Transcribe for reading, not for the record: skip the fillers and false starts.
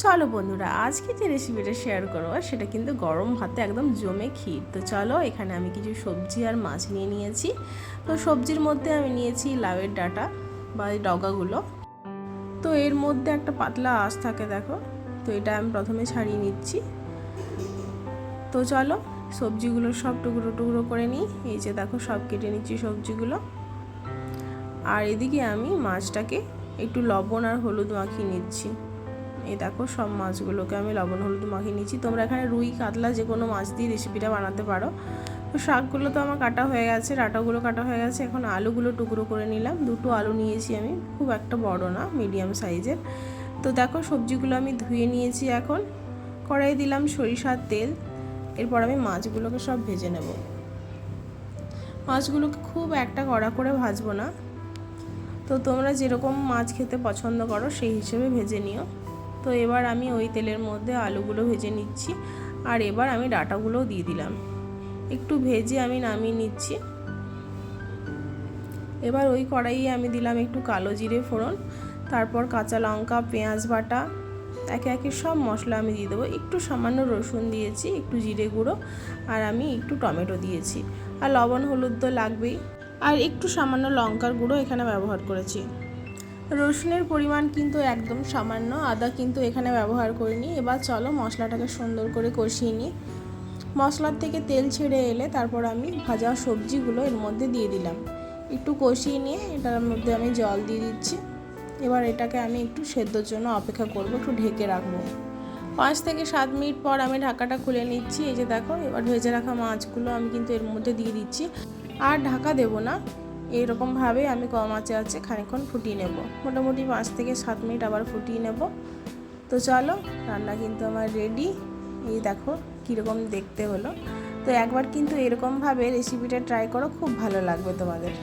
চলো বন্ধুরা, আজকে যে রেসিপিটা শেয়ার করবো সেটা কিন্তু গরম ভাতে একদম জমে ক্ষীর। তো চলো, এখানে আমি কিছু সবজি আর মাছ নিয়ে নিয়েছি। তো সবজির মধ্যে আমি নিয়েছি লাউয়ের ডাঁটা বা এই ডগাগুলো। তো এর মধ্যে একটা পাতলা আঁশ থাকে, দেখো। তো এটা আমি প্রথমে ছাড়িয়ে নিচ্ছি। তো চলো, সবজিগুলো সব টুকরো টুকরো করে নিই। এই যে দেখো, সব কেটে নিচ্ছি সবজিগুলো। আর এদিকে আমি মাছটাকে একটু লবণ আর হলুদ মাখিয়ে নিচ্ছি। এই দেখো, সব মাছগুলোকে আমি লবণ হলুদ মাখিয়ে নিচ্ছি। তোমরা এখানে রুই কাতলা যে কোনো মাছ দিয়ে রেসিপিটা বানাতে পারো। তো শাকগুলো তো আমার কাটা হয়ে গেছে, ডাঁটাগুলো কাটা হয়ে গেছে। এখন আলুগুলো টুকরো করে নিলাম। দুটো আলু নিয়েছি আমি, খুব একটা বড় না, মিডিয়াম সাইজের। তো দেখো, সবজিগুলো আমি ধুয়ে নিয়েছি। এখন কড়াইয়ে দিলাম সরিষার তেল। এরপর আমি মাছগুলোকে সব ভেজে নেব। মাছগুলোকে খুব একটা কড়া করে ভাজবো না। তো তোমরা যেরকম মাছ খেতে পছন্দ করো সেই হিসেবে ভেজে নিও। তো এবার আমি ওই তেলের মধ্যে আলুগুলো ভেজে নিচ্ছি। আর এবার আমি ডাঁটাগুলোও দিয়ে দিলাম। একটু ভেজে আমি নামিয়ে নিচ্ছি। এবার ওই কড়াইয়ে আমি দিলাম একটু কালো জিরে ফোড়ন, তারপর কাঁচা লঙ্কা, পেঁয়াজ বাটা, একে একে সব মশলা আমি দিয়ে দেবো। একটু সামান্য রসুন দিয়েছি, একটু জিরে গুঁড়ো, আর আমি একটু টমেটো দিয়েছি। আর লবণ হলুদ তো লাগবেই। আর একটু সামান্য লঙ্কার গুঁড়ো এখানে ব্যবহার করেছি। রসুনের পরিমাণ কিন্তু একদম সামান্য, আদা কিন্তু এখানে ব্যবহার করিনি। এবার চলো, মশলাটাকে সুন্দর করে কষিয়ে নিই। মশলার থেকে তেল ছেড়ে এলে তারপর আমি ভাজা সবজিগুলো এর মধ্যে দিয়ে দিলাম। একটু কষিয়ে নিয়ে এটার মধ্যে আমি জল দিয়ে দিচ্ছি। এবার এটাকে আমি একটু সেদ্ধর জন্য অপেক্ষা করব, একটু ঢেকে রাখবো। 5 থেকে 7 মিনিট পর আমি ঢাকাটা খুলে নিচ্ছি। এই যে দেখো, এবার ভেজে রাখা মাছগুলো আমি কিন্তু এর মধ্যে দিয়ে দিচ্ছি। আর ঢাকা দেবো না, এইরকমভাবে আমি কম আঁচে আছে খানিকক্ষণ ফুটিয়ে নেব। মোটামুটি 5 থেকে 7 মিনিট আবার ফুটিয়ে নেব। তো চলো, রান্না কিন্তু আমার রেডি। এই দেখো কীরকম দেখতে হলো। তো একবার কিন্তু এরকমভাবে রেসিপিটা ট্রাই করো, খুব ভালো লাগবে তোমাদের।